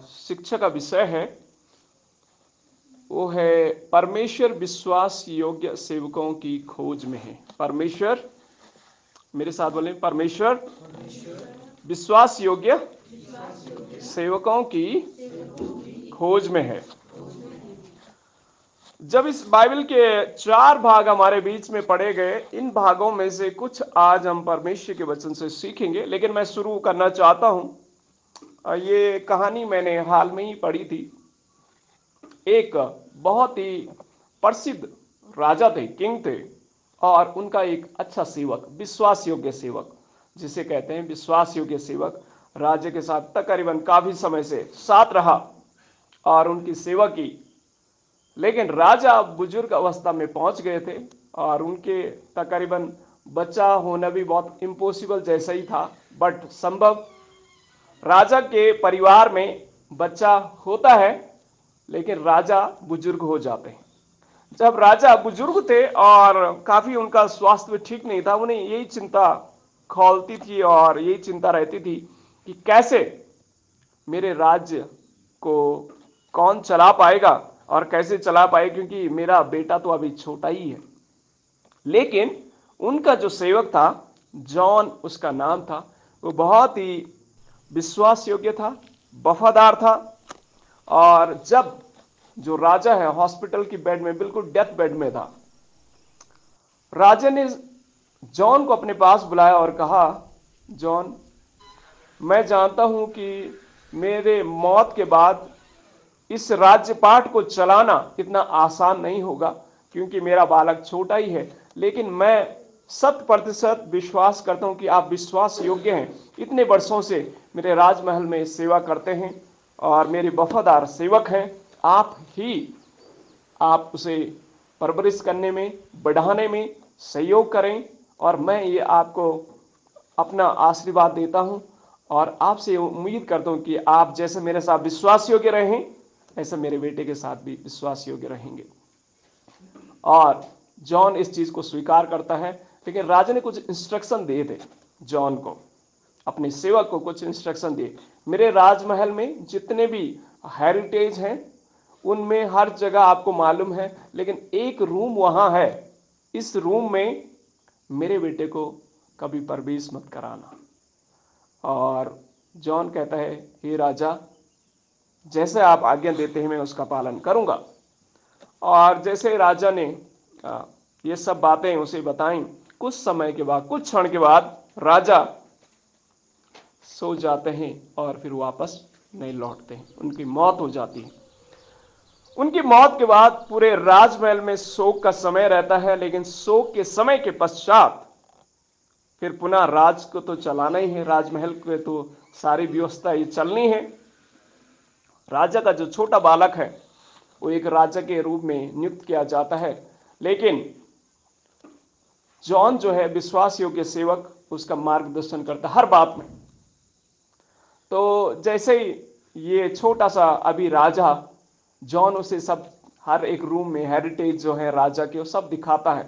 शिक्षा का विषय है वो है परमेश्वर विश्वास योग्य सेवकों की खोज में है। परमेश्वर, मेरे साथ बोले, परमेश्वर विश्वास योग्य सेवकों की खोज में है। जब इस बाइबल के 4 भाग हमारे बीच में पढ़े गए, इन भागों में से कुछ आज हम परमेश्वर के वचन से सीखेंगे, लेकिन मैं शुरू करना चाहता हूं। ये कहानी मैंने हाल में ही पढ़ी थी। एक बहुत ही प्रसिद्ध राजा थे, किंग थे, और उनका एक अच्छा सेवक, विश्वास योग्य सेवक जिसे कहते हैं विश्वास योग्य सेवक, राजा के साथ तकरीबन काफी समय से साथ रहा और उनकी सेवा की। लेकिन राजा बुजुर्ग अवस्था में पहुंच गए थे और उनके तकरीबन बच्चा होना भी बहुत इम्पॉसिबल जैसा ही था, बट संभव। राजा के परिवार में बच्चा होता है, लेकिन राजा बुजुर्ग हो जाते हैं। जब राजा बुजुर्ग थे और काफी उनका स्वास्थ्य भी ठीक नहीं था, उन्हें यही चिंता खौलती थी और यही चिंता रहती थी कि कैसे मेरे राज्य को कौन चला पाएगा और कैसे चला पाए, क्योंकि मेरा बेटा तो अभी छोटा ही है। लेकिन उनका जो सेवक था, जॉन उसका नाम था, वो बहुत ही विश्वास योग्य था, वफादार था। और जब जो राजा है हॉस्पिटल की बेड में, बिल्कुल डेथ बेड में था, राजा ने जॉन को अपने पास बुलाया और कहा, जॉन, मैं जानता हूं कि मेरे मौत के बाद इस राज्यपाठ को चलाना इतना आसान नहीं होगा, क्योंकि मेरा बालक छोटा ही है। लेकिन मैं 100% विश्वास करता हूं कि आप विश्वास योग्य हैं, इतने वर्षों से मेरे राजमहल में सेवा करते हैं और मेरे वफादार सेवक हैं। आप उसे परवरिश करने में, बढ़ाने में सहयोग करें, और मैं ये आपको अपना आशीर्वाद देता हूं और आपसे उम्मीद करता हूं कि आप जैसे मेरे साथ विश्वास योग्य रहें, ऐसे मेरे बेटे के साथ भी विश्वास योग्य रहेंगे। और जॉन इस चीज को स्वीकार करता है। लेकिन राजा ने कुछ इंस्ट्रक्शन दिए थे जॉन को, अपने सेवक को कुछ इंस्ट्रक्शन दिए। मेरे राजमहल में जितने भी हेरिटेज हैं, उनमें हर जगह आपको मालूम है, लेकिन एक रूम वहां है, इस रूम में मेरे बेटे को कभी प्रवेश मत कराना। और जॉन कहता है, हे राजा, जैसे आप आज्ञा देते हैं मैं उसका पालन करूंगा। और जैसे राजा ने ये सब बातें उसे बताई, कुछ समय के बाद, कुछ क्षण के बाद राजा सो जाते हैं और फिर वापस नहीं लौटते हैं, उनकी मौत हो जाती है। उनकी मौत के बाद पूरे राजमहल में शोक का समय रहता है, लेकिन शोक के समय के पश्चात फिर पुनः राज को तो चलाना ही है, राजमहल को तो सारी व्यवस्था ये चलनी है। राजा का जो छोटा बालक है वो एक राजा के रूप में नियुक्त किया जाता है, लेकिन जॉन जो है विश्वास योग्य सेवक, उसका मार्गदर्शन करता हर बात में। तो जैसे ही ये छोटा सा अभी राजा, जॉन उसे सब हर एक रूम में हेरिटेज जो है राजा के, वो सब दिखाता है।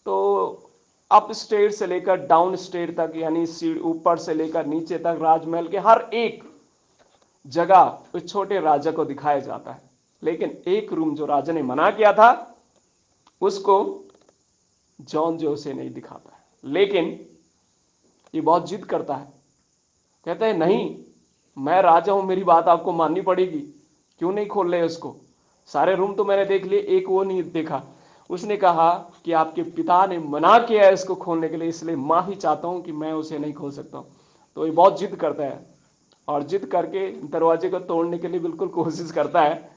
तो अप स्टेट से लेकर डाउन स्टेट तक, यानी ऊपर से लेकर नीचे तक राजमहल के हर एक जगह उस छोटे राजा को दिखाया जाता है। लेकिन एक रूम जो राजा ने मना किया था, उसको जॉन जो उसे नहीं दिखाता है। लेकिन ये बहुत जिद करता है, कहता है, नहीं, मैं राजा हूं, मेरी बात आपको माननी पड़ेगी, क्यों नहीं खोल रहे उसको? सारे रूम तो मैंने देख लिए, एक वो नहीं देखा। उसने कहा कि आपके पिता ने मना किया है इसको खोलने के लिए, इसलिए माफी चाहता हूं कि मैं उसे नहीं खोल सकता हूं। तो ये बहुत जिद करता है और जिद करके दरवाजे को तोड़ने के लिए बिल्कुल कोशिश करता है।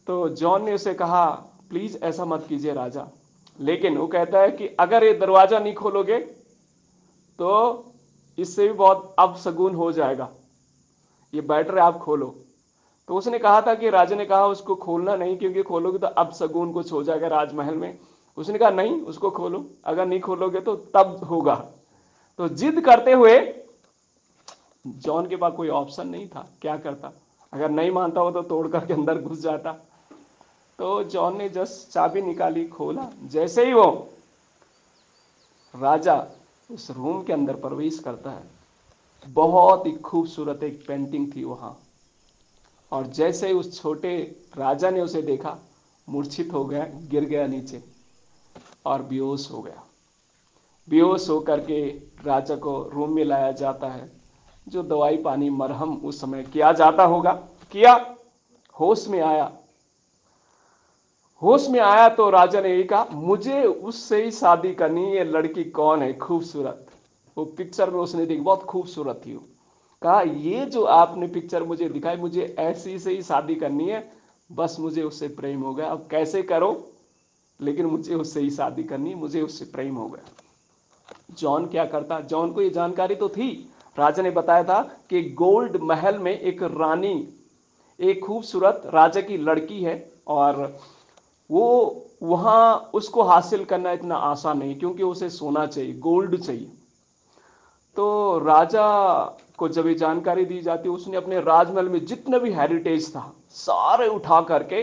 तो जॉन ने उसे कहा, प्लीज ऐसा मत कीजिए राजा। लेकिन वो कहता है कि अगर ये दरवाजा नहीं खोलोगे तो इससे भी बहुत अपशगुन हो जाएगा, ये बेटर है आप खोलो। तो उसने कहा था कि राजा ने कहा उसको खोलना नहीं, क्योंकि खोलोगे तो अपशगुन कुछ हो जाएगा राजमहल में। उसने कहा नहीं, उसको खोलो, अगर नहीं खोलोगे तो तब होगा। तो जिद करते हुए जॉन के पास कोई ऑप्शन नहीं था, क्या करता? अगर नहीं मानता हो तो तोड़ करके अंदर घुस जाता। तो जॉन ने जस्ट चाबी निकाली, खोला। जैसे ही वो राजा उस रूम के अंदर प्रवेश करता है, बहुत ही खूबसूरत एक पेंटिंग थी वहां, और जैसे ही उस छोटे राजा ने उसे देखा, मूर्छित हो गया, गिर गया नीचे और बेहोश हो गया। बेहोश होकर के राजा को रूम में लाया जाता है। जो दवाई पानी मरहम उस समय किया जाता होगा किया। होश में आया। होश में आया तो राजा ने यही कहा, मुझे उससे ही शादी करनी है। ये लड़की कौन है, खूबसूरत। वो पिक्चर में उसने देखी, बहुत खूबसूरत थी वो। कहा, ये जो आपने पिक्चर मुझे दिखाई, मुझे ऐसी से ही शादी करनी है। बस मुझे उससे प्रेम हो गया। अब कैसे करो, लेकिन मुझे उससे ही शादी करनी है, मुझे उससे प्रेम हो गया। जॉन क्या करता, जॉन को ये जानकारी तो थी, राजा ने बताया था कि गोल्ड महल में एक रानी, एक खूबसूरत राजा की लड़की है, और वो वहां उसको हासिल करना इतना आसान नहीं, क्योंकि उसे सोना चाहिए, गोल्ड चाहिए। तो राजा को जब ये जानकारी दी जाती, उसने अपने राजमहल में जितने भी हेरिटेज था सारे उठा करके,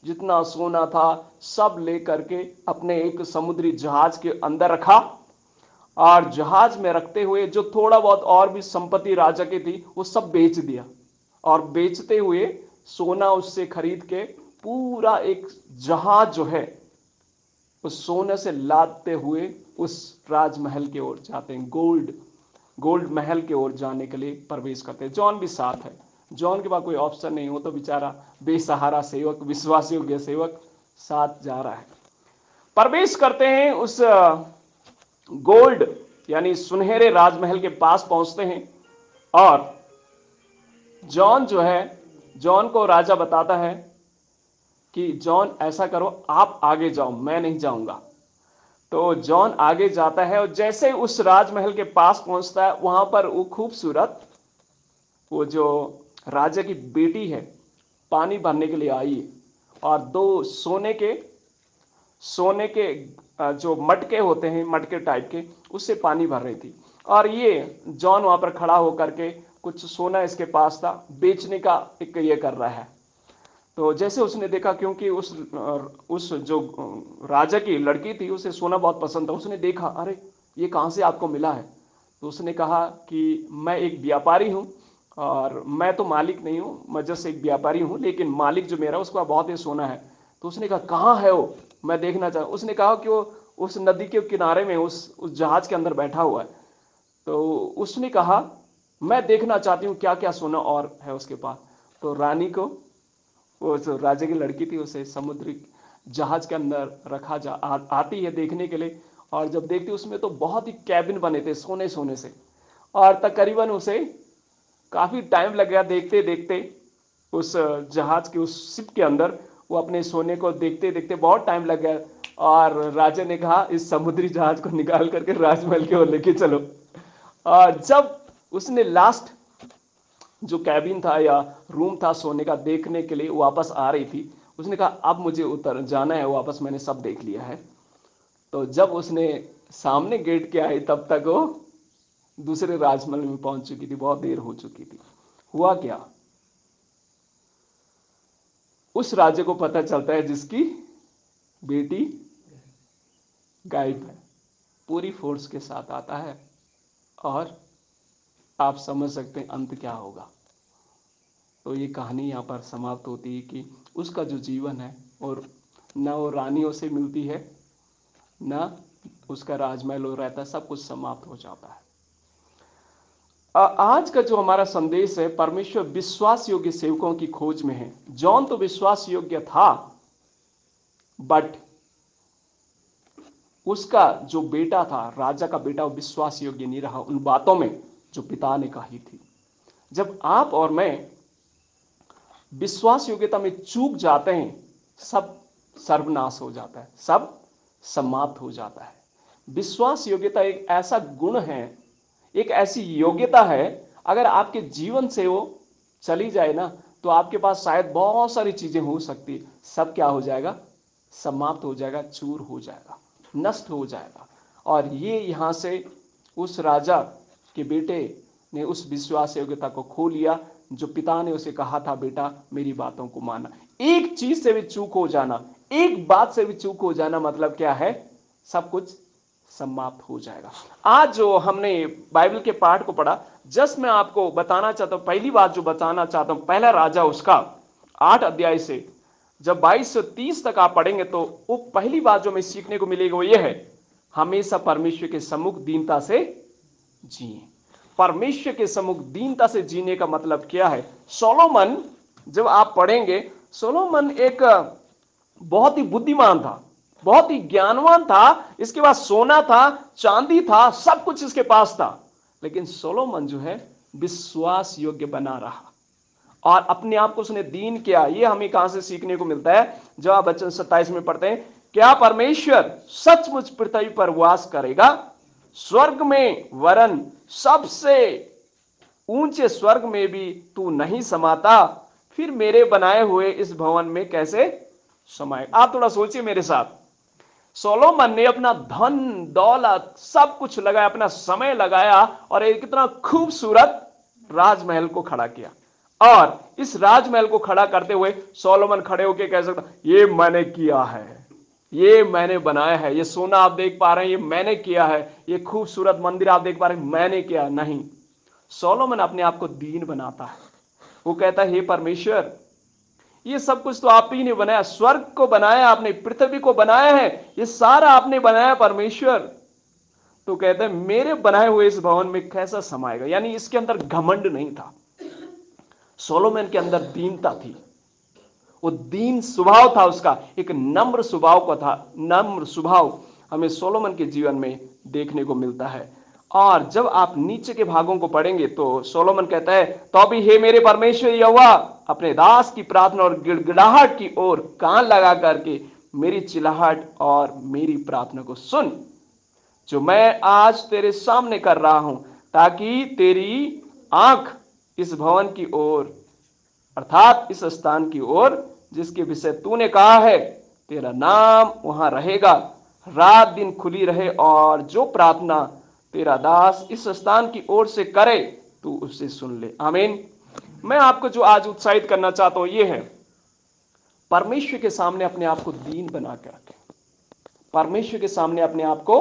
जितना सोना था सब ले करके अपने एक समुद्री जहाज के अंदर रखा। और जहाज में रखते हुए जो थोड़ा बहुत और भी संपत्ति राजा की थी वो सब बेच दिया। और बेचते हुए सोना उससे खरीद के पूरा एक जहाज जो है उस सोने से लादते हुए उस राजमहल की ओर जाते हैं। गोल्ड गोल्ड महल की ओर जाने के लिए प्रवेश करते हैं। जॉन भी साथ है। जॉन के पास कोई ऑप्शन नहीं, हो तो बेचारा बेसहारा सेवक, विश्वास योग्य सेवक साथ जा रहा है। प्रवेश करते हैं उस गोल्ड यानी सुनहरे राजमहल के पास पहुंचते हैं। और जॉन जो है, जॉन को राजा बताता है कि जॉन ऐसा करो, आप आगे जाओ, मैं नहीं जाऊंगा। तो जॉन आगे जाता है और जैसे उस राजमहल के पास पहुंचता है, वहां पर वो खूबसूरत, वो जो राजा की बेटी है, पानी भरने के लिए आई है। और दो सोने के जो मटके होते हैं, मटके टाइप के, उससे पानी भर रही थी। और ये जॉन वहां पर खड़ा होकर के, कुछ सोना इसके पास था, बेचने का एक ये कर रहा है। तो जैसे उसने देखा, क्योंकि उस जो राजा की लड़की थी उसे सोना बहुत पसंद था, उसने देखा, अरे ये कहाँ से आपको मिला है। तो उसने कहा कि मैं एक व्यापारी हूँ, और मैं तो मालिक नहीं हूँ, मैं जस्ट एक व्यापारी हूँ, लेकिन मालिक जो मेरा उसका बहुत ही सोना है। तो उसने कहा, कहाँ है वो, मैं देखना चाहूँ। उसने कहा कि वो उस नदी के किनारे में उस जहाज के अंदर बैठा हुआ है। तो उसने कहा, मैं देखना चाहती हूँ क्या क्या सोना और है उसके पास। तो रानी को, वो जो राजा की लड़की थी, उसे समुद्री जहाज के अंदर रखा आती है देखने के लिए। और जब देखती, उसमें तो बहुत ही कैबिन बने थे सोने सोने से। और तकरीबन उसे काफी टाइम लग गया देखते देखते, उस जहाज के उस शिप के अंदर वो अपने सोने को देखते देखते बहुत टाइम लग गया। और राजा ने कहा, इस समुद्री जहाज को निकाल करके राजमहल की ओर लेके चलो। और जब उसने लास्ट जो कैबिन था या रूम था सोने का देखने के लिए वापस आ रही थी, उसने कहा, अब मुझे उतर जाना है वापस, मैंने सब देख लिया है। तो जब उसने सामने गेट के आई, तब तक वो दूसरे राजमहल में पहुंच चुकी थी, बहुत देर हो चुकी थी। हुआ क्या, उस राजे को पता चलता है जिसकी बेटी गायब है, पूरी फोर्स के साथ आता है। और आप समझ सकते हैं अंत क्या होगा। तो ये कहानी यहाँ पर समाप्त होती है कि उसका जो जीवन है, और ना वो रानियों से मिलती है, ना उसका राजमहल हो रहता है, सब कुछ समाप्त हो जाता है। आज का जो हमारा संदेश है, परमेश्वर विश्वास योग्य सेवकों की खोज में है। जॉन तो विश्वास योग्य था, बट उसका जो बेटा था, राजा का बेटा, वो विश्वास योग्य नहीं रहा उन बातों में जो पिता ने कही थी। जब आप और मैं विश्वास योग्यता में चूक जाते हैं, सब सर्वनाश हो जाता है, सब समाप्त हो जाता है। विश्वास योग्यता एक ऐसा गुण है, एक ऐसी योग्यता है, अगर आपके जीवन से वो चली जाए ना, तो आपके पास शायद बहुत सारी चीजें हो सकती, सब क्या हो जाएगा, समाप्त हो जाएगा, चूर हो जाएगा, नष्ट हो जाएगा। और ये यहां से उस राजा के बेटे ने उस विश्वास योग्यता को खो लिया, जो पिता ने उसे कहा था, बेटा मेरी बातों को माना। एक चीज से भी चूक हो जाना, एक बात से भी चूक हो जाना, मतलब क्या है, सब कुछ समाप्त हो जाएगा। आज जो हमने बाइबल के पाठ को पढ़ा, जस्ट मैं आपको बताना चाहता हूं, पहली बात जो बताना चाहता हूं, पहला राजा उसका 8 अध्याय से जब 22 से 30 तक आप पढ़ेंगे तो वो पहली बात जो हमें सीखने को मिलेगी वो ये है, हमेशा परमेश्वर के सम्मुख दीनता से जिए। परमेश्वर के सम्मुख दीनता से जीने का मतलब क्या है? सोलोमन, जब आप पढ़ेंगे, सोलोमन एक बहुत ही बुद्धिमान था, बहुत ही ज्ञानवान था, इसके पास सोना था, चांदी था, सब कुछ इसके पास था, लेकिन सोलोमन जो है विश्वास योग्य बना रहा और अपने आप को उसने दीन किया। ये हमें कहां से सीखने को मिलता है? जब आप वचन 27 में पढ़ते हैं, क्या परमेश्वर सचमुच पृथ्वी पर वास करेगा? स्वर्ग में वरन सबसे ऊंचे स्वर्ग में भी तू नहीं समाता, फिर मेरे बनाए हुए इस भवन में कैसे समाएगा? आप थोड़ा सोचिए मेरे साथ। सोलोमन ने अपना धन दौलत सब कुछ लगाया, अपना समय लगाया और एक इतना खूबसूरत राजमहल को खड़ा किया। और इस राजमहल को खड़ा करते हुए सोलोमन खड़े होकर कह सकता, ये मैंने किया है, ये मैंने बनाया है, ये सोना आप देख पा रहे हैं, ये मैंने किया है, ये खूबसूरत मंदिर आप देख पा रहे हैं, मैंने किया। नहीं, सोलोमन अपने आप को दीन बनाता है। वो कहता है, हे परमेश्वर, ये सब कुछ तो आप ही ने बनाया, स्वर्ग को बनाया आपने, पृथ्वी को बनाया है, ये सारा आपने बनाया परमेश्वर। तो कहते हैं मेरे बनाए हुए इस भवन में कैसा समाएगा? यानी इसके अंदर घमंड नहीं था, सोलोमन के अंदर दीनता थी। वो दीन स्वभाव था उसका, एक नम्र स्वभाव का था। नम्र स्वभाव हमें सोलोमन के जीवन में देखने को मिलता है। और जब आप नीचे के भागों को पढ़ेंगे तो सोलोमन कहता है, तो भी हे मेरे परमेश्वर यहोवा, अपने दास की प्रार्थना और गिड़गिड़ाहट की ओर कान लगा करके मेरी चिल्लाहट और मेरी प्रार्थना को सुन, जो मैं आज तेरे सामने कर रहा हूं, ताकि तेरी आंख इस भवन की ओर, अर्थात इस स्थान की ओर जिसके विषय तूने कहा है, तेरा नाम वहां रहेगा, रात दिन खुली रहे, और जो प्रार्थना तेरा दास इस स्थान की ओर से करे तू उसे सुन ले। आमीन। मैं आपको जो आज उत्साहित करना चाहता हूं ये है, परमेश्वर के सामने अपने आप को दीन बना के रखें। परमेश्वर के सामने अपने आप को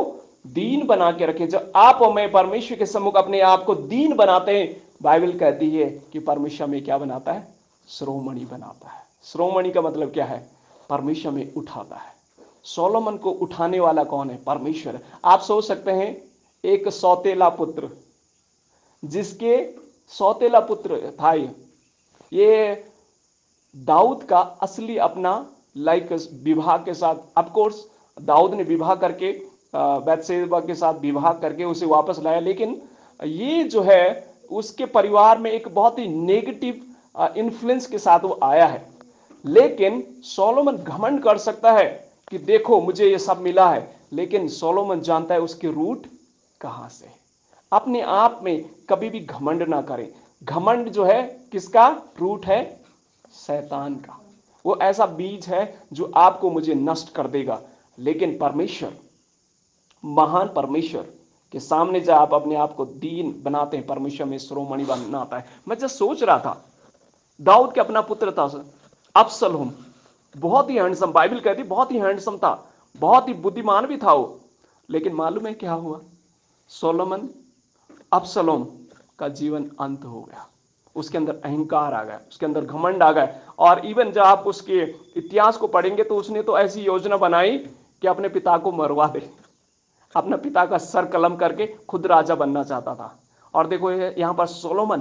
दीन बना के रखें। जब आप और मैं परमेश्वर के सम्मुख अपने आप को दीन बनाते हैं, बाइबल कहती है कि परमेश्वर में क्या बनाता है? श्रोमणि बनाता है। श्रोमणि का मतलब क्या है? परमेश्वर में उठाता है। सोलोमन को उठाने वाला कौन है? परमेश्वर। आप सोच सकते हैं, एक सौतेला पुत्र, जिसके सौतेला पुत्र था ये दाऊद का असली अपना लाइक विवाह के साथ, ऑफ कोर्स दाऊद ने विवाह करके बैतशेबा के साथ विवाह करके उसे वापस लाया, लेकिन ये जो है उसके परिवार में एक बहुत ही नेगेटिव इन्फ्लुएंस के साथ वो आया है। लेकिन सोलोमन घमंड कर सकता है कि देखो मुझे ये सब मिला है, लेकिन सोलोमन जानता है उसके रूट कहां से। अपने आप में कभी भी घमंड ना करें। घमंड जो है किसका रूट है? शैतान का। वो ऐसा बीज है जो आपको मुझे नष्ट कर देगा। लेकिन परमेश्वर, महान परमेश्वर के सामने जब आप अपने आप को दीन बनाते हैं, परमेश्वर में श्रोमणि बनाता है। मैं जब सोच रहा था, दाऊद के अपना पुत्र था अबसलोम, बहुत ही हैंडसम, बाइबल कहती बहुत ही हैंडसम था, बहुत ही बुद्धिमान भी था वो। लेकिन मालूम है क्या हुआ? सोलोमन, अबसलोम का जीवन अंत हो गया। उसके अंदर अहंकार आ गया, उसके अंदर घमंड आ गया। और इवन जब आप उसके इतिहास को पढ़ेंगे तो उसने तो ऐसी योजना बनाई कि अपने पिता को मरवा दे, अपना पिता का सर कलम करके खुद राजा बनना चाहता था। और देखो यहां पर सोलोमन,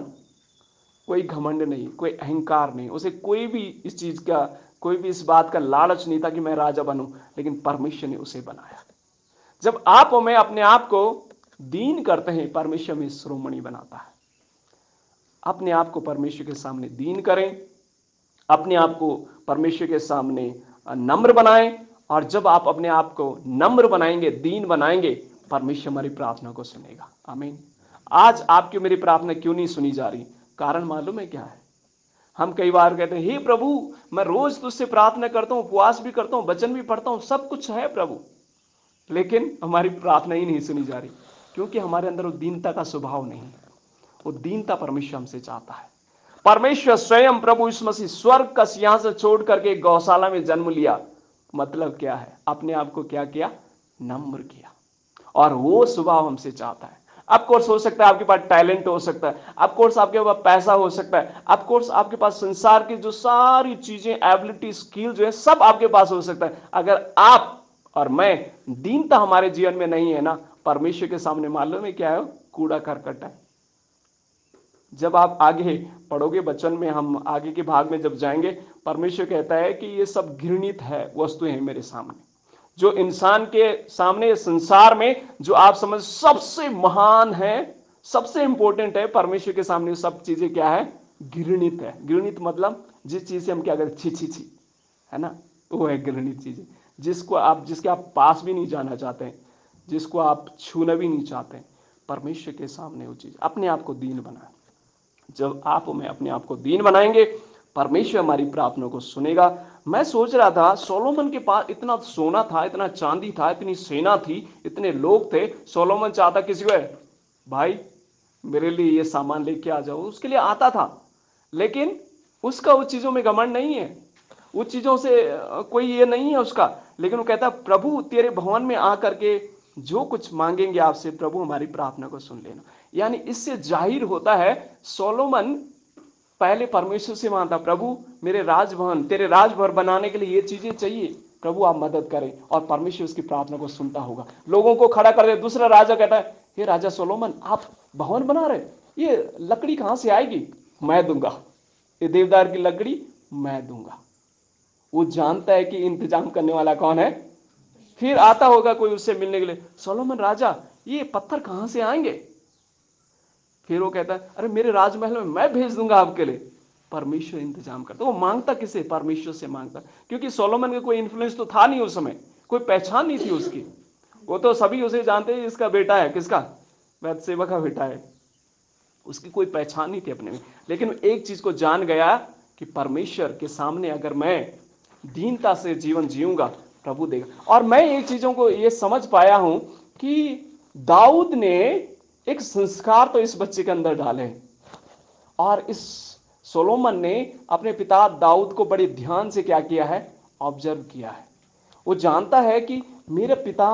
कोई घमंड नहीं, कोई अहंकार नहीं, उसे कोई भी इस चीज का, कोई भी इस बात का लालच नहीं था कि मैं राजा बनूं, लेकिन परमेश्वर ने उसे बनाया। जब आप और मैं अपने आप को दीन करते हैं, परमेश्वर में श्रोमणि बनाता है। अपने आप को परमेश्वर के सामने दीन करें, अपने आप को परमेश्वर के सामने नम्र बनाएं, और जब आप अपने आप को नम्र बनाएंगे, दीन बनाएंगे, परमेश्वर हमारी प्रार्थना को सुनेगा। आमीन। आज आपकी मेरी प्रार्थना क्यों नहीं सुनी जा रही? कारण मालूम है क्या है? हम कई बार कहते हैं, हे प्रभु मैं रोज तुझसे प्रार्थना करता हूं, उपवास भी करता हूं, वचन भी पढ़ता हूं, सब कुछ है प्रभु, लेकिन हमारी प्रार्थना ही नहीं सुनी जा रही, क्योंकि हमारे अंदर वो दीनता का स्वभाव नहीं है। वो दीनता परमेश्वर हमसे चाहता है। परमेश्वर स्वयं प्रभु यीशु मसीह स्वर्ग का सिंहासन छोड़ करके गौशाला में जन्म लिया। मतलब क्या है? अपने आप को क्या किया? नम्र किया। और वो स्वभाव हमसे चाहता है। ऑफ कोर्स हो सकता है आपके पास टैलेंट हो सकता है, ऑफ कोर्स आपके पास पैसा हो सकता है, ऑफ कोर्स आपके पास संसार की जो सारी चीजें, एबिलिटी, स्किल जो है सब आपके पास हो सकता है। अगर आप और मैं, दीनता हमारे जीवन में नहीं है ना, परमेश्वर के सामने मालूम है क्या है, कूड़ा करकट है। जब आप आगे पढ़ोगे वचन में, हम आगे के भाग में जब जाएंगे, परमेश्वर कहता है कि ये सब घृणित है वस्तुएं हैं मेरे सामने। जो इंसान के सामने संसार में जो आप समझ सबसे महान है, सबसे इंपॉर्टेंट है, परमेश्वर के सामने सब चीजें क्या है, घृणित है। घृणित मतलब जिस चीज से हम क्या करते, छी छी छी, है ना, वो है घृणित चीजें, जिसके आप पास भी नहीं जाना चाहते हैं, जिसको आप छूना भी नहीं चाहते। परमेश्वर के सामने वो चीज, अपने आप को दीन बनाए। जब आप में अपने आप को दीन बनाएंगे, परमेश्वर हमारी प्रार्थना को सुनेगा। मैं सोच रहा था, सोलोमन के पास इतना सोना था, इतना चांदी था, इतनी सेना थी, इतने लोग थे। सोलोमन चाहता किसी को, भाई मेरे लिए ये सामान लेके आ जाओ, उसके लिए आता था। लेकिन उसका उस चीजों में घमंड नहीं है, उस चीजों से कोई ये नहीं है उसका। लेकिन वो कहता, प्रभु तेरे भवन में आकर के जो कुछ मांगेंगे आपसे, प्रभु हमारी प्रार्थना को सुन लेना। यानी इससे जाहिर होता है, सोलोमन पहले परमेश्वर से मांगता, प्रभु मेरे राजभवन, तेरे राजभवन बनाने के लिए ये चीजें चाहिए, प्रभु आप मदद करें। और परमेश्वर उसकी प्रार्थना को सुनता होगा, लोगों को खड़ा कर दे। दूसरा राजा कहता है, हे राजा सोलोमन, आप भवन बना रहे, ये लकड़ी कहां से आएगी, मैं दूंगा, ये देवदार की लकड़ी मैं दूंगा। वो जानता है कि इंतजाम करने वाला कौन है। फिर आता होगा कोई उससे मिलने के लिए, सोलोमन राजा ये पत्थर कहां से आएंगे। फिर वो कहता है, अरे मेरे राजमहल में मैं भेज दूंगा आपके लिए। परमेश्वर इंतजाम करता। वो मांगता किसे, परमेश्वर से मांगता। क्योंकि सोलोमन का कोई इन्फ्लुएंस तो था नहीं उस समय, कोई पहचान नहीं थी उसकी। वो तो सभी उसे जानते हैं, इसका बेटा है, किसका, बैतशेबा का बेटा है। उसकी कोई पहचान नहीं थी अपने में। लेकिन एक चीज को जान गया कि परमेश्वर के सामने अगर मैं दीनता से जीवन जीऊंगा, प्रभु देगा। और मैं एक चीजों को ये समझ पाया हूं कि दाऊद ने एक संस्कार तो इस बच्चे के अंदर डाले, और इस सोलोमन ने अपने पिता दाऊद को बड़े ध्यान से क्या किया है, ऑब्जर्व किया है। वो जानता है कि मेरे पिता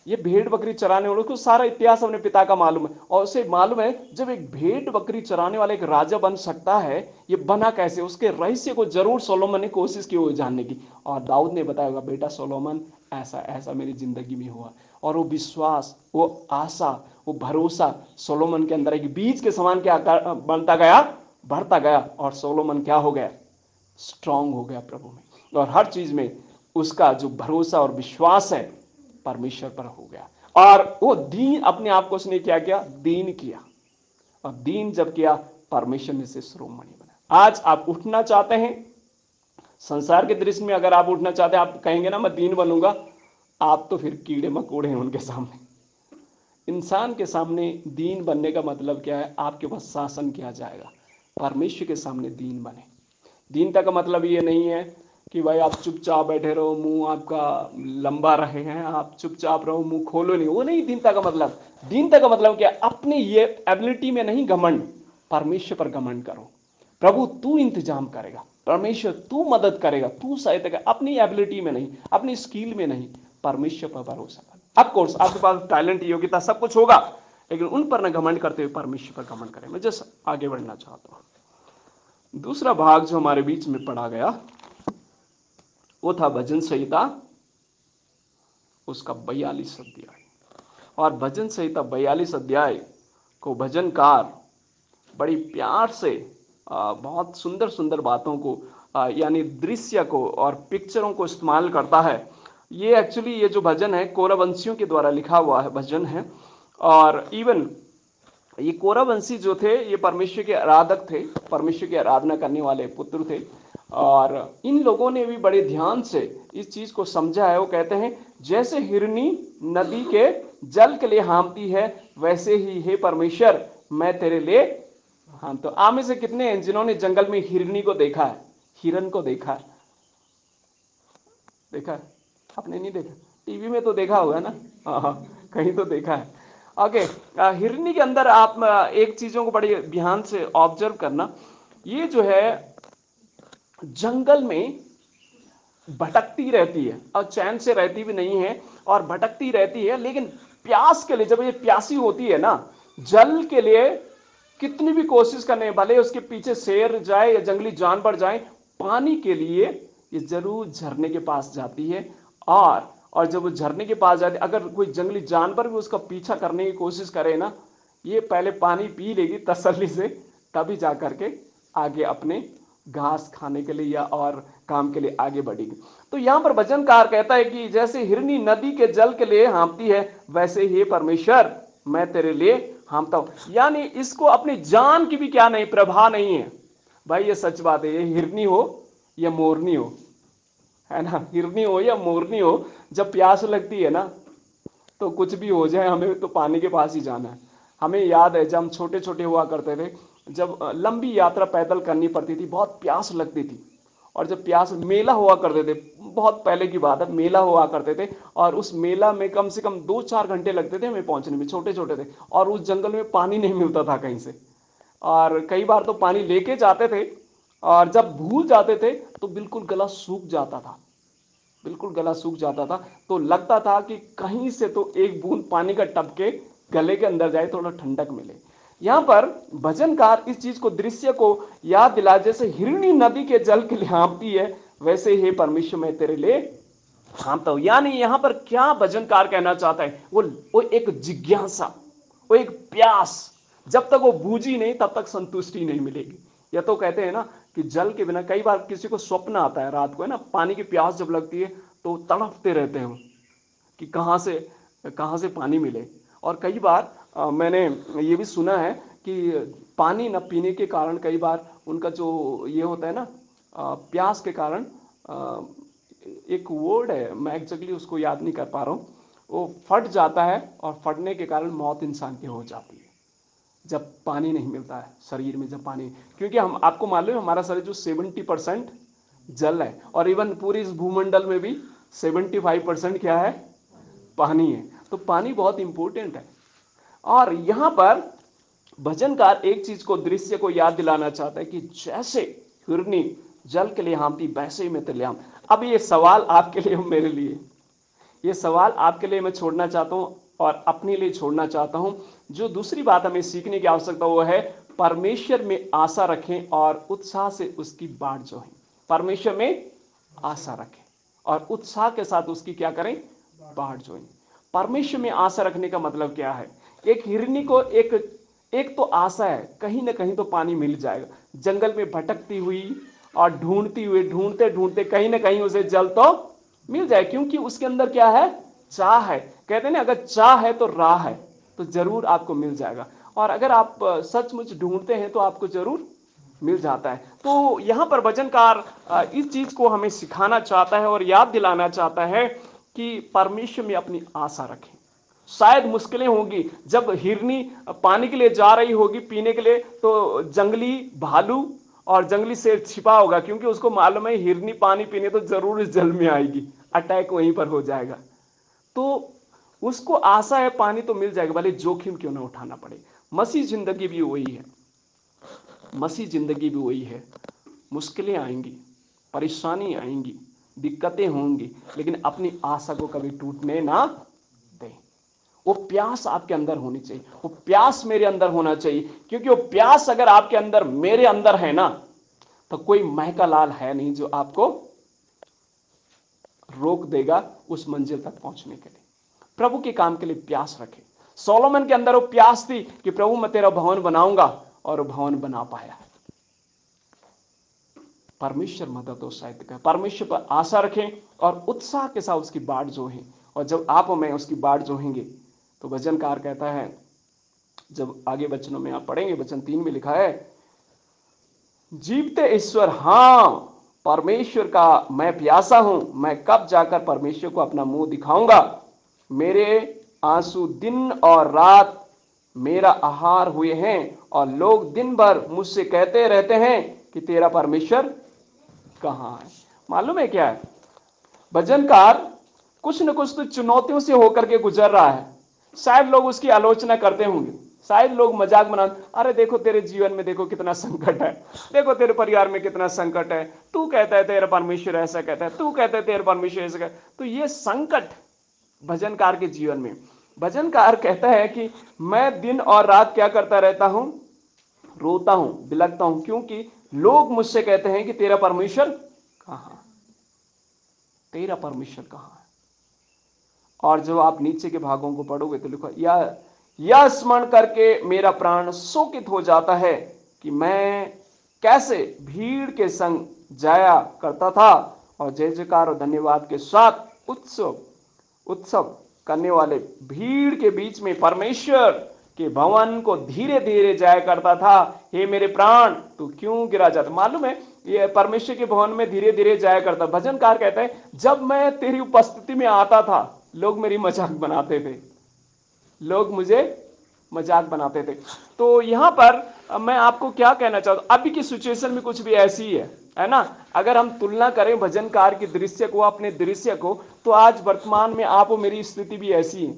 ये भेड़ बकरी चराने वालों को सारा इतिहास अपने पिता का मालूम है, और उसे मालूम है जब एक भेड़ बकरी चराने वाला एक राजा बन सकता है, ये बना कैसे, उसके रहस्य को जरूर सोलोमन ने कोशिश की वो जानने की। और दाऊद ने बताया, बेटा सोलोमन ऐसा ऐसा मेरी जिंदगी में हुआ। और वो विश्वास, वो आशा, वो भरोसा सोलोमन के अंदर एक बीज के समान क्या बनता गया, बढ़ता गया। और सोलोमन क्या हो गया, स्ट्रांग हो गया प्रभु में, और हर चीज में उसका जो भरोसा और विश्वास है परमेश्वर पर हो गया। और वो दीन, अपने आप को उसने क्या किया, दीन किया। और दीन जब किया, परमेश्वर ने से शिरोमणि बना। आज आप उठना चाहते हैं, संसार के दृश्य में अगर आप उठना चाहते हैं, आप कहेंगे ना मैं दीन बनूंगा, आप तो फिर कीड़े मकोड़े हैं उनके सामने। इंसान के सामने दीन बनने का मतलब क्या है, आपके पास शासन किया जाएगा। परमेश्वर के सामने दीन बने। दीनता का मतलब ये नहीं है कि भाई आप चुपचाप बैठे रहो, मुंह आपका लंबा रहे हैं, आप चुपचाप रहो, मुंह खोलो नहीं, वो नहीं दीनता का मतलब। दीनता का मतलब क्या, अपनी ये एबिलिटी में नहीं घमंड, परमेश्वर पर घमंड करो। प्रभु तू इंतजाम करेगा, परमेश्वर तू मदद करेगा, तू सहायता कर, अपनी एबिलिटी में नहीं, अपनी स्किल में नहीं, परमेश्वर पर भरोसा कर। ऑफ कोर्स आपके पास टैलेंट, योग्यता सब कुछ होगा, लेकिन उन पर न घमंड करते हुए परमेश्वर पर घमंड करें। मैं जस्ट आगे बढ़ना चाहता हूं। दूसरा भाग जो हमारे बीच में पढ़ा गया वो था भजन संहिता, उसका 42 अध्याय। और भजन संहिता 42 अध्याय को भजनकार बड़ी प्यार से बहुत सुंदर सुंदर बातों को, यानी दृश्य को और पिक्चरों को इस्तेमाल करता है। ये एक्चुअली ये जो भजन है कोरवंशियों के द्वारा लिखा हुआ है भजन है। और इवन ये कोरवंशी जो थे ये परमेश्वर के आराधक थे, परमेश्वर की आराधना करने वाले पुत्र थे। और इन लोगों ने भी बड़े ध्यान से इस चीज को समझा है। वो कहते हैं, जैसे हिरनी नदी के जल के लिए हाँफती है, वैसे ही हे परमेश्वर मैं तेरे लिए। हाँ, तो आप में से कितने हैं जिन्होंने जंगल में हिरनी को देखा है, हिरन को देखा है? देखा है? आपने नहीं देखा? टीवी में तो देखा होगा ना, हाँ कहीं तो देखा है। ओके, हिरनी के अंदर आप एक चीजों को बड़े ध्यान से ऑब्जर्व करना, ये जो है जंगल में भटकती रहती है और चैन से रहती भी नहीं है और भटकती रहती है, लेकिन प्यास के लिए जब ये प्यासी होती है ना, जल के लिए कितनी भी कोशिश करने, भले उसके पीछे शेर जाए या जंगली जानवर जाए, पानी के लिए ये जरूर झरने के पास जाती है। और जब वो झरने के पास जाती, अगर कोई जंगली जानवर भी उसका पीछा करने की कोशिश करे ना, ये पहले पानी पी लेगी तसल्ली से, तभी जा करके आगे अपने घास खाने के लिए या और काम के लिए आगे बढ़ेगी। तो यहां पर भजनकार कहता है कि जैसे हिरनी नदी के जल के लिए हाँफती है, वैसे ही परमेश्वर मैं तेरे लिए हाँफता हूं। यानी इसको अपनी जान की भी क्या नहीं, प्रभा नहीं है। भाई ये सच बात है, ये हिरनी हो या मोरनी हो, है ना, हिरनी हो या मोरनी हो, जब प्यास लगती है ना, तो कुछ भी हो जाए हमें तो पानी के पास ही जाना है। हमें याद है जब हम छोटे छोटे हुआ करते थे, जब लंबी यात्रा पैदल करनी पड़ती थी, बहुत प्यास लगती थी, और जब प्यास, मेला हुआ करते थे, बहुत पहले की बात है, मेला हुआ करते थे, और उस मेला में कम से कम 2-4 घंटे लगते थे हमें पहुंचने में, छोटे छोटे थे, और उस जंगल में पानी नहीं मिलता था कहीं से, और कई बार तो पानी लेके जाते थे, और जब भूल जाते थे तो बिल्कुल गला सूख जाता था, बिल्कुल गला सूख जाता था। तो लगता था कि कहीं से तो एक बूंद पानी का टपके गले के अंदर जाए, थोड़ा ठंडक मिले। यहां पर भजनकार इस चीज को, दृश्य को याद दिला, जैसे हिरनी नदी के जल के लिए हाँफती है, वैसे ही परमेश्वर मैं तेरे लिए हाँफता हूं। यानी यहां पर क्या भजनकार कहना चाहता है, वो एक जिज्ञासा, वो एक प्यास, जब तक वो बूझी नहीं तब तक संतुष्टि नहीं मिलेगी। या तो कहते हैं ना कि जल के बिना, कई बार किसी को स्वप्न आता है रात को, है ना, पानी की प्यास जब लगती है तो तड़पते रहते हैं कि कहाँ से पानी मिले। और कई बार मैंने ये भी सुना है कि पानी न पीने के कारण कई बार उनका जो ये होता है ना, प्यास के कारण, एक वर्ड है, मैं एग्जैक्टली उसको याद नहीं कर पा रहा हूँ, वो फट जाता है, और फटने के कारण मौत इंसान की हो जाती है जब पानी नहीं मिलता है शरीर में, जब पानी, क्योंकि हम, आपको मालूम है हमारा शरीर जो 70% जल है, और इवन पूरी इस भूमंडल में भी 75% क्या है, पानी है। तो पानी बहुत इंपॉर्टेंट है। और यहां पर भजनकार एक चीज को, दृश्य को याद दिलाना चाहता है कि जैसे हिरनी जल के लिए हाँफती, वैसे ही मैं तेरे लिए हाँफ। अब ये सवाल आपके लिए, मेरे लिए, ये सवाल आपके लिए मैं छोड़ना चाहता हूं और अपने लिए छोड़ना चाहता हूं। जो दूसरी बात हमें सीखने की आवश्यकता वो है, परमेश्वर में आशा रखें और उत्साह से उसकी बाट जोहें। परमेश्वर में आशा रखें और उत्साह के साथ उसकी क्या करें, बाट जोहें। परमेश्वर में आशा रखने का मतलब क्या है, एक हिरनी को एक एक तो आशा है, कहीं ना कहीं तो पानी मिल जाएगा, जंगल में भटकती हुई और ढूंढती हुई, ढूंढते ढूंढते कहीं ना कहीं उसे जल तो मिल जाए, क्योंकि उसके अंदर क्या है, चाह है। कहते हैं ना, अगर चाह है तो राह है, तो जरूर आपको मिल जाएगा। और अगर आप सचमुच ढूंढते हैं तो आपको जरूर मिल जाता है। तो यहां पर भजनकार इस चीज को हमें सिखाना चाहता है और याद दिलाना चाहता है कि परमेश्वर में अपनी आशा रखें। शायद मुश्किलें होंगी, जब हिरनी पानी के लिए जा रही होगी पीने के लिए, तो जंगली भालू और जंगली शेर छिपा होगा, क्योंकि उसको मालूम है हिरनी पानी पीने तो जरूर इस जल में आएगी, अटैक वहीं पर हो जाएगा। तो उसको आशा है पानी तो मिल जाएगा, भले जोखिम क्यों ना उठाना पड़े। मसीह जिंदगी भी वही है, मसीह जिंदगी भी वही है। मुश्किलें आएंगी, परेशानी आएंगी, दिक्कतें होंगी, लेकिन अपनी आशा को कभी टूटने ना दें। वो प्यास आपके अंदर होनी चाहिए, वो प्यास मेरे अंदर होना चाहिए, क्योंकि वो प्यास अगर आपके अंदर, मेरे अंदर है ना, तो कोई महका लाल है नहीं जो आपको रोक देगा उस मंजिल तक पहुंचने के लिए। प्रभु के काम के लिए प्यास रखें। सोलोमन के अंदर वो प्यास थी कि प्रभु मैं तेरा भवन बनाऊंगा, और वो भवन बना पाया। परमेश्वर मदद हो शायद का, परमेश्वर पर आशा रखें और उत्साह के साथ उसकी बाट जोहें। और जब आप और मैं उसकी बाट जोहेंगे, तो भजनकार कहता है, जब आगे वचनों में आप पढ़ेंगे, वचन 3 में लिखा है, जीवते ईश्वर, हां परमेश्वर का मैं प्यासा हूं, मैं कब जाकर परमेश्वर को अपना मुंह दिखाऊंगा। मेरे आंसू दिन और रात मेरा आहार हुए हैं, और लोग दिन भर मुझसे कहते रहते हैं कि तेरा परमेश्वर कहां है। मालूम है क्या है, भजनकार कुछ न कुछ तो चुनौतियों से होकर के गुजर रहा है। शायद लोग उसकी आलोचना करते होंगे, शायद लोग मजाक बना, अरे देखो तेरे जीवन में देखो कितना संकट है, देखो तेरे परिवार में कितना संकट है, तू कहता है तेरा परमेश्वर ऐसा कहता है, तू कहता है तेरा परमेश्वर ऐसा कहता है। तो ये संकट भजनकार के जीवन में, भजनकार कहता है कि मैं दिन और रात क्या करता रहता हूं, रोता हूं, बिलखता हूं, क्योंकि लोग मुझसे कहते हैं कि तेरा परमेश्वर कहां, तेरा परमेश्वर कहां है। और जब आप नीचे के भागों को पढ़ोगे तो लिखो, यह स्मरण करके मेरा प्राण शोकित हो जाता है कि मैं कैसे भीड़ के संग जाया करता था और जय जयकार और धन्यवाद के साथ उत्सव उत्सव करने वाले भीड़ के बीच में परमेश्वर के भवन को धीरे धीरे जाया करता था। हे मेरे प्राण तू क्यों गिरा जाता। मालूम है ये परमेश्वर के भवन में धीरे धीरे जाया करता। भजनकार कहता है जब मैं तेरी उपस्थिति में आता था लोग मेरी मजाक बनाते थे, लोग मुझे मजाक बनाते थे। तो यहां पर मैं आपको क्या कहना चाहता हूं, अभी की सिचुएशन में कुछ भी ऐसी ही है ना। अगर हम तुलना करें भजनकार के दृश्य को अपने दृश्य को, तो आज वर्तमान में आप और मेरी स्थिति भी ऐसी है।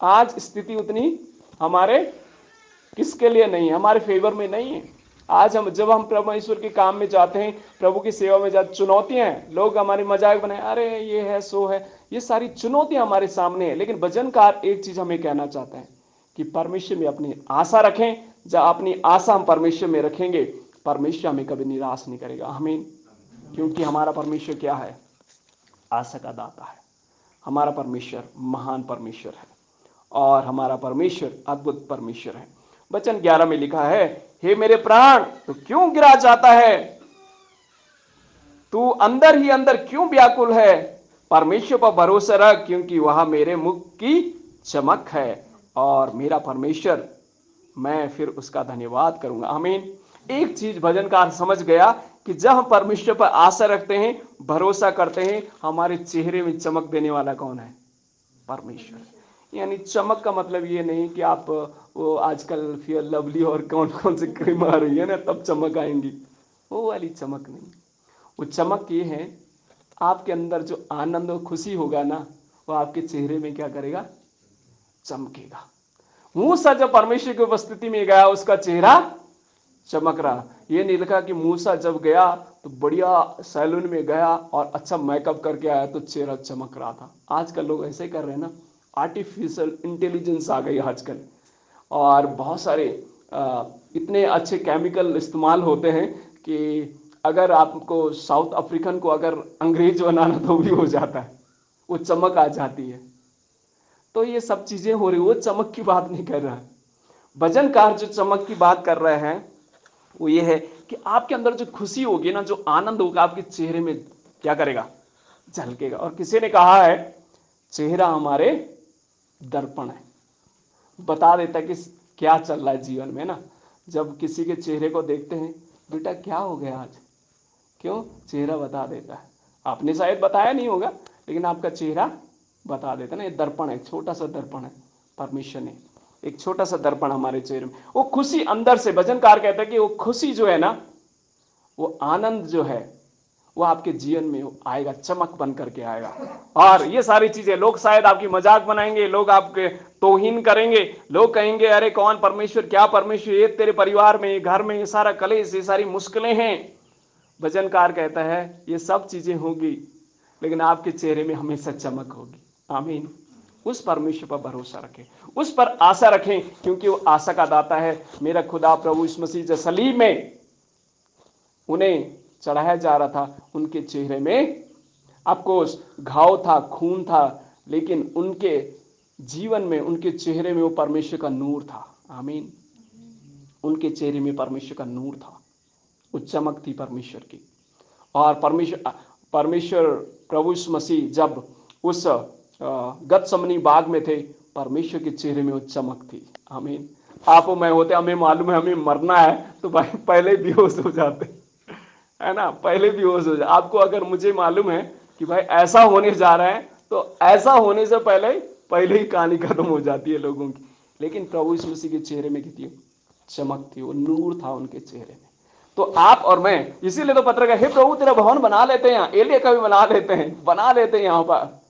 आज स्थिति उतनी हमारे किसके लिए नहीं है, हमारे फेवर में नहीं है। आज हम जब हम प्रभु ईश्वर के काम में जाते हैं, प्रभु की सेवा में जाते, चुनौतियां हैं, लोग हमारी मजाक बनाए, अरे ये है सो है, ये सारी चुनौतियां हमारे सामने है। लेकिन भजनकार एक चीज हमें कहना चाहते हैं कि परमेश्वर में अपनी आशा रखें। जब अपनी आशा हम परमेश्वर में रखेंगे, परमेश्वर हमें कभी निराश नहीं करेगा। आमीन। क्योंकि हमारा परमेश्वर क्या है, आशा का दाता है। हमारा परमेश्वर महान परमेश्वर है और हमारा परमेश्वर अद्भुत परमेश्वर है। वचन 11 में लिखा है, हे मेरे प्राण तो क्यों गिरा जाता है, तू अंदर ही अंदर क्यों व्याकुल है, परमेश्वर पर भरोसा रख क्योंकि वह मेरे मुख की चमक है और मेरा परमेश्वर, मैं फिर उसका धन्यवाद करूंगा। आमीन। एक चीज भजनकार समझ गया कि जब हम परमेश्वर पर आशा रखते हैं, भरोसा करते हैं, हमारे चेहरे में चमक देने वाला कौन है, परमेश्वर। यानी चमक का मतलब ये नहीं कि आप वो आजकल फियर लवली और कौन कौन सी क्रीम आ रही है ना तब चमक आएंगी, वो वाली चमक नहीं। वो चमक ये है, आपके अंदर जो आनंद और खुशी होगा ना, वो आपके चेहरे में क्या करेगा, चमकेगा। मूसा जब परमेश्वर की उपस्थिति में गया, उसका चेहरा चमक रहा। ये नहीं लिखा कि मूसा जब गया तो बढ़िया सैलून में गया और अच्छा मेकअप करके आया तो चेहरा चमक रहा था। आजकल लोग ऐसे कर रहे हैं ना, आर्टिफिशियल इंटेलिजेंस आ गई आजकल, और बहुत सारे इतने अच्छे केमिकल इस्तेमाल होते हैं कि अगर आपको साउथ अफ्रीकन को अगर अंग्रेज बनाना तो भी हो जाता है, वो चमक आ जाती है। तो ये सब चीजें हो रही, वो चमक की बात नहीं कर रहा है। भजनकार जो चमक की बात कर रहे हैं वो ये है कि आपके अंदर जो खुशी होगी ना, जो आनंद होगा, आपके चेहरे में क्या करेगा, झलकेगा। और किसी ने कहा है चेहरा हमारे दर्पण है, बता देता कि क्या चल रहा है जीवन में ना। जब किसी के चेहरे को देखते हैं, बेटा क्या हो गया आज, क्यों, चेहरा बता देता है। आपने शायद बताया नहीं होगा, लेकिन आपका चेहरा बता देता ना। ये दर्पण है, छोटा सा दर्पण है, परमेश्वर ने एक छोटा सा दर्पण हमारे चेहरे में। वो खुशी अंदर से, भजनकार कहता है कि वो खुशी जो है ना, वो आनंद जो है, वो आपके जीवन में आएगा, चमक बन करके आएगा। और ये सारी चीजें, लोग शायद आपकी मजाक बनाएंगे, लोग आपके तौहीन करेंगे, लोग कहेंगे अरे कौन परमेश्वर, क्या परमेश्वर, ये तेरे परिवार में, घर में ये सारा कलेश, ये सारी मुश्किलें हैं। भजनकार कहता है ये सब चीजें होगी, लेकिन आपके चेहरे में हमेशा चमक होगी। आमीन। उस परमेश्वर पर भरोसा रखें, उस पर आशा रखें, क्योंकि वो आशा का दाता है। मेरा खुदा प्रभु यीशु मसीह जो सलीब में उन्हें चढ़ाया जा रहा था, उनके चेहरे में आपको घाव था, खून था, लेकिन उनके जीवन में, उनके चेहरे में वो परमेश्वर का नूर था। आमीन। उनके चेहरे में परमेश्वर का नूर था, वो चमक थी परमेश्वर की। और परमेश्वर प्रभु यीशु मसीह जब उस गतसमनी बाग में थे, परमेश्वर के चेहरे में वो चमक थी। आमीन। आप मैं होते, हमें मालूम है हमें मरना है तो भाई पहले बेहोश हो जाते, है ना, पहले बेहोश हो जाते। आपको अगर, मुझे मालूम है कि भाई ऐसा होने जा रहा है, तो ऐसा होने से पहले ही कहानी खत्म हो जाती है लोगों की। लेकिन प्रभु यीशु मसीह के चेहरे में कितनी चमक थी, वो नूर था उनके चेहरे में। तो आप और मैं, इसीलिए तो पत्र का, हे प्रभु तेरा भवन बना लेते हैं, एलिया का भी बना लेते हैं यहाँ पर।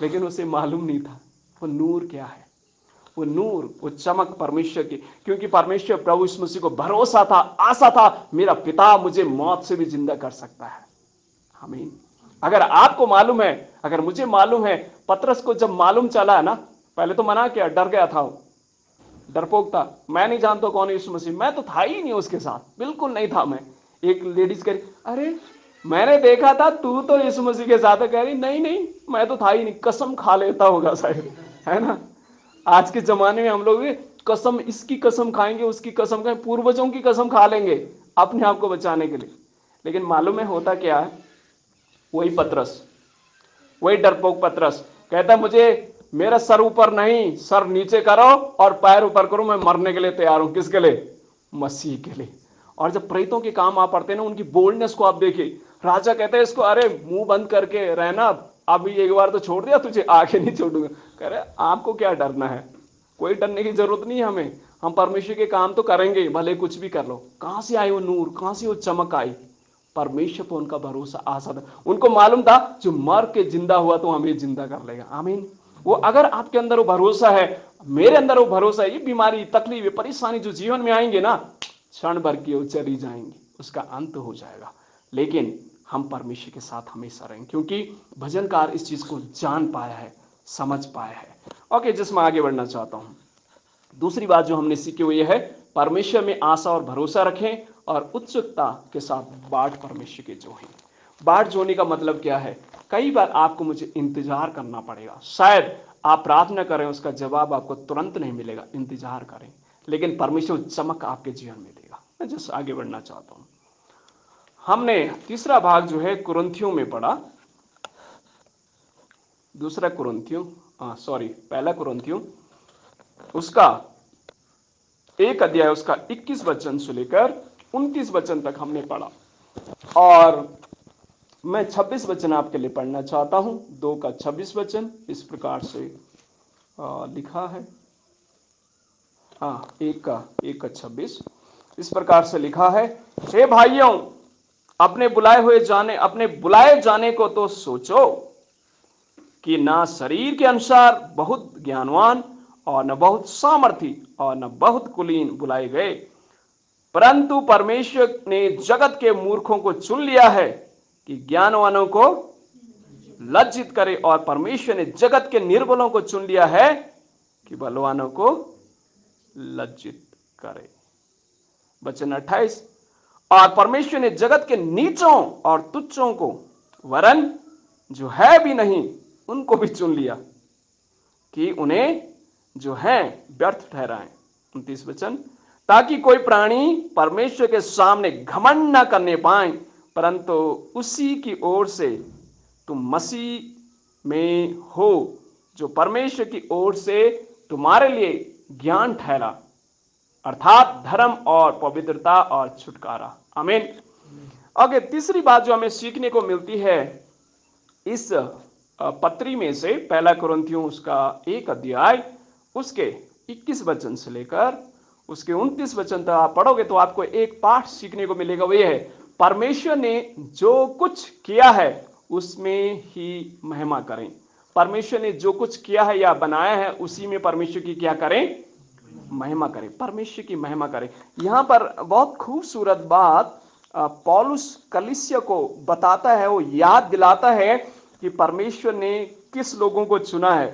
लेकिन उसे मालूम नहीं था वो नूर क्या है, वो नूर, वो चमक परमेश्वर की, क्योंकि परमेश्वर प्रभु यीशु मसीह को भरोसा था, आशा था, मेरा पिता मुझे मौत से भी जिंदा कर सकता है। आमीन। अगर आपको मालूम है, अगर मुझे मालूम है, पतरस को जब मालूम चला है ना, पहले तो मना किया, डर गया था, वो डरपोक था, मैं नहीं जानता कौन है यीशु मसीह, मैं तो था ही नहीं उसके साथ, बिल्कुल नहीं था मैं। एक लेडीज कह रही, अरे मैंने देखा था तू तो यीशु मसीह के साथ है। कह रही नहीं नहीं, मैं तो था ही नहीं, कसम खा लेता होगा शायद, है ना। आज के जमाने में हम लोग भी कसम, इसकी कसम खाएंगे, उसकी कसम खाएंगे, पूर्वजों की कसम खा लेंगे अपने आप को बचाने के लिए। लेकिन मालूम है होता क्या है, वही पतरस, वही डरपोक पतरस कहता है, मुझे मेरा सर ऊपर नहीं, सर नीचे करो और पैर ऊपर करो, मैं मरने के लिए तैयार हूं। किसके लिए? मसीह के लिए। और जब प्रेतों के काम आप पढ़ते हैं ना, उनकी बोल्डनेस को आप देखिए। राजा कहते हैं इसको, अरे मुंह बंद करके रहना, अभी एक बार तो छोड़ दिया तुझे, आगे नहीं छोड़ूंगा। कह रहे आपको क्या डरना है, कोई डरने की जरूरत नहीं है हमें, हम परमेश्वर के काम तो करेंगे, भले कुछ भी कर लो। कहां से आई वो नूर, कहां से वो चमक आई? परमेश्वर पर उनका भरोसा, आशा था। उनको मालूम था जो मर के जिंदा हुआ तो हमें जिंदा कर लेगा। आमीन। वो अगर आपके अंदर वो भरोसा है, मेरे अंदर वो भरोसा है, ये बीमारी, तकलीफ, परेशानी जो जीवन में आएंगे ना, क्षण भर की वो चली जाएंगी, उसका अंत हो जाएगा। लेकिन हम परमेश्वर के साथ हमेशा रहेंगे, क्योंकि भजनकार इस चीज को जान पाया है, समझ पाया है। ओके, जिसमें आगे बढ़ना चाहता हूं, दूसरी बात जो हमने सीखी हुई है, परमेश्वर में आशा और भरोसा रखें और उत्सुकता के साथ बाट परमेश्वर के जोहें। बाट जोने का मतलब क्या है? कई बार आपको मुझे इंतजार करना पड़ेगा, शायद आप प्रार्थना करें, उसका जवाब आपको तुरंत नहीं मिलेगा, इंतजार करें, लेकिन परमेश्वर चमक आपके जीवन में देगा। मैं जस्ट आगे बढ़ना चाहता हूं। हमने तीसरा भाग जो है कुरिन्थियों में पढ़ा, दूसरा कुरिन्थियों, पहला कुरिन्थियों, उसका 1 अध्याय, उसका 21 वचन से लेकर 29 वचन तक हमने पढ़ा। और मैं 26 वचन आपके लिए पढ़ना चाहता हूं। 2 का 26 वचन इस प्रकार से लिखा है। हाँ, 1 का 26 इस प्रकार से लिखा है, हे भाइयों, अपने बुलाए जाने को तो सोचो कि ना शरीर के अनुसार बहुत ज्ञानवान और न बहुत सामर्थी और न बहुत कुलीन बुलाए गए, परंतु परमेश्वर ने जगत के मूर्खों को चुन लिया है कि ज्ञानवानों को लज्जित करे, और परमेश्वर ने जगत के निर्बलों को चुन लिया है कि बलवानों को लज्जित करे। वचन 28, और परमेश्वर ने जगत के नीचों और तुच्छों को, वरन जो है भी नहीं उनको भी चुन लिया कि उन्हें जो है व्यर्थ ठहराएं। 29 वचन, ताकि कोई प्राणी परमेश्वर के सामने घमंड न करने पाए, परंतु उसी की ओर से तुम मसीह में हो, जो परमेश्वर की ओर से तुम्हारे लिए ज्ञान ठहरा, अर्थात धर्म और पवित्रता और छुटकारा। आमीन। आगे तीसरी बात जो हमें सीखने को मिलती है इस पत्री में से, पहला कुरिन्थियों उसका 1 अध्याय, उसके 21 वचन से लेकर उसके 29 वचन तक आप पढ़ोगे तो आपको एक पाठ सीखने को मिलेगा। वो ये है, परमेश्वर ने जो कुछ किया है उसमें ही महिमा करें। परमेश्वर ने जो कुछ किया है या बनाया है, उसी में परमेश्वर की क्या करें? महिमा करें, परमेश्वर की महिमा करें। यहां पर बहुत खूबसूरत बात पौलुस कलीसिया को बताता है, वो याद दिलाता है कि परमेश्वर ने किस लोगों को चुना है।